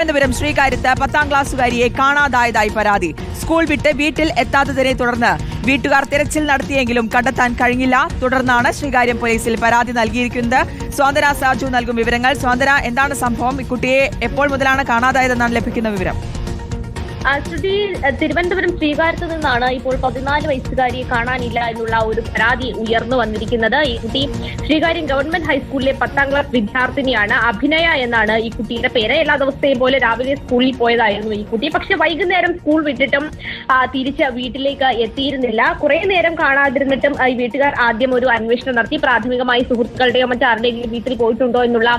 തിരുവനന്തപുരം ശ്രീകാര്യത്ത് 10ാം ക്ലാസ്സുകാരിയെ കാണാതായതായി പരാതി. സ്കൂൾ വിട്ട് വീട്ടിൽ എത്താത്തതിനെ തുടർന്ന് വീട്ടുകാർ തിരച്ചിൽ നടത്തിയെങ്കിലും കണ്ടെത്താൻ കഴിഞ്ഞില്ല. തുടർന്നാണ് ശ്രീകാര്യം പോലീസിൽ പരാതി നൽകിയിരിക്കുന്നത്. സ്വാതന സാജു നൽകും വിവരങ്ങൾ. സ്വാതന, എന്താണ് സംഭവം? ഈ കുട്ടിയെ എപ്പോൾ മുതലാണ് കാണാതായതെന്നാണ് ലഭിക്കുന്ന വിവരം? ശ്രുതി, തിരുവനന്തപുരം ശ്രീകാര്യത്ത് നിന്നാണ് ഇപ്പോൾ 14 വയസ്സുകാരിയെ കാണാനില്ല എന്നുള്ള ഒരു പരാതി ഉയർന്നു വന്നിരിക്കുന്നത്. ഈ കുട്ടി ശ്രീകാര്യം ഗവൺമെന്റ് ഹൈസ്കൂളിലെ 10ാം ക്ലാസ് വിദ്യാർത്ഥിനിയാണ്. അഭിനയ എന്നാണ് ഈ കുട്ടിയുടെ പേര്. എല്ലാ ദിവസത്തെയും പോലെ രാവിലെ സ്കൂളിൽ പോയതായിരുന്നു ഈ കുട്ടി. പക്ഷെ വൈകുന്നേരം സ്കൂൾ വിട്ടിട്ടും തിരിച്ച് വീട്ടിലേക്ക് എത്തിയിരുന്നില്ല. കുറെ നേരം കാണാതിരുന്നിട്ടും ഈ വീട്ടുകാർ ആദ്യം ഒരു അന്വേഷണം നടത്തി. പ്രാഥമികമായി സുഹൃത്തുക്കളുടെയോ മറ്റാരുടെയും വീട്ടിൽ പോയിട്ടുണ്ടോ എന്നുള്ള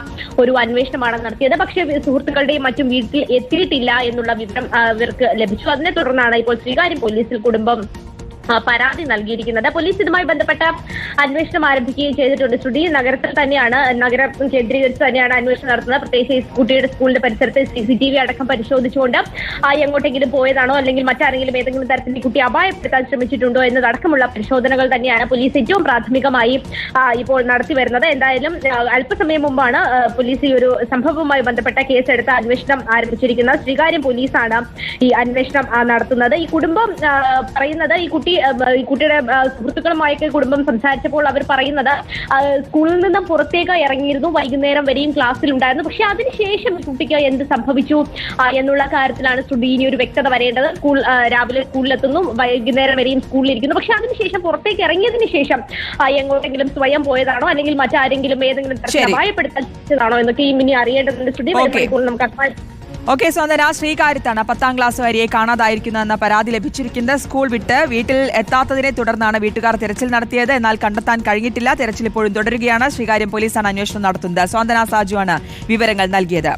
ഒരു അന്വേഷണമാണ് നടത്തിയത്. പക്ഷേ സുഹൃത്തുക്കളുടെയും മറ്റും വീട്ടിൽ എത്തിയിട്ടില്ല എന്നുള്ള വിവരം ലഭിച്ചു. അതിനെ തുടർന്നാണ് ഇപ്പോൾ ശ്രീകാര്യം പോലീസിൽ കുടുംബം പരാതി നൽകിയിരിക്കുന്നത്. പോലീസ് ഇതുമായി ബന്ധപ്പെട്ട അന്വേഷണം ആരംഭിക്കുകയും ചെയ്തിട്ടുണ്ട്. ശ്രുതി, നഗരത്തിൽ തന്നെയാണ്, നഗരം കേന്ദ്രീകരിച്ച് തന്നെയാണ് അന്വേഷണം നടത്തുന്നത്. പ്രത്യേകിച്ച് ഈ കുട്ടിയുടെ സ്കൂളിന്റെ പരിസരത്ത് CCTV അടക്കം പരിശോധിച്ചുകൊണ്ട് എങ്ങോട്ടെങ്കിലും പോയതാണോ അല്ലെങ്കിൽ മറ്റാരെങ്കിലും ഏതെങ്കിലും തരത്തിൽ ഈ കുട്ടി അപായപ്പെടുത്താൻ ശ്രമിച്ചിട്ടുണ്ടോ എന്നതടക്കമുള്ള പരിശോധനകൾ തന്നെയാണ് പോലീസ് ഏറ്റവും പ്രാഥമികമായി ഇപ്പോൾ നടത്തി വരുന്നത്. എന്തായാലും അല്പസമയം മുമ്പാണ് പോലീസ് ഈ ഒരു സംഭവവുമായി ബന്ധപ്പെട്ട കേസെടുത്ത് അന്വേഷണം ആരംഭിച്ചിരിക്കുന്നത്. ശ്രീകാര്യം പോലീസാണ് ഈ അന്വേഷണം നടത്തുന്നത്. ഈ കുടുംബം പറയുന്നത് ഈ കുട്ടിയുടെ സുഹൃത്തുക്കളുമായൊക്കെ കുടുംബം സംസാരിച്ചപ്പോൾ അവർ പറയുന്നത് സ്കൂളിൽ നിന്നും പുറത്തേക്ക് ഇറങ്ങിയിരുന്നു. വൈകുന്നേരം വരെയും ക്ലാസ്സിലുണ്ടായിരുന്നു. പക്ഷെ അതിനുശേഷം കുട്ടിക്ക് എന്ത് സംഭവിച്ചു എന്നുള്ള കാര്യത്തിലാണ് ശ്രുതി ഇനി ഒരു വ്യക്തത വരേണ്ടത്. രാവിലെ സ്കൂളിലെത്തുന്നു, വൈകുന്നേരം വരെയും സ്കൂളിലിരിക്കുന്നു. പക്ഷെ അതിനുശേഷം പുറത്തേക്ക് ഇറങ്ങിയതിനു ശേഷം എങ്ങോട്ടെങ്കിലും സ്വയം പോയതാണോ അല്ലെങ്കിൽ മറ്റാരെങ്കിലും ഏതെങ്കിലും തരത്തിൽ അപായപ്പെടുത്താൻ എന്നൊക്കെ ഇനി അറിയേണ്ടതുണ്ട്. ശ്രുതി നമുക്ക് ഓക്കെ സ്വാതന, ശ്രീകാര്യത്താണ് 10ാം ക്ലാസ്സുകാരിയെ കാണാതായിരിക്കുന്നതെന്ന പരാതി ലഭിച്ചിരിക്കുന്നത്. സ്കൂൾ വിട്ട് വീട്ടിൽ എത്താത്തതിനെ തുടർന്നാണ് വീട്ടുകാർ തിരച്ചിൽ നടത്തിയത്. എന്നാൽ കണ്ടെത്താൻ കഴിഞ്ഞിട്ടില്ല. തിരച്ചിൽ ഇപ്പോഴും തുടരുകയാണ്. ശ്രീകാര്യം പോലീസാണ് അന്വേഷണം നടത്തുന്നത്. സ്വാതന സാജുവാണ് വിവരങ്ങൾ നൽകിയത്.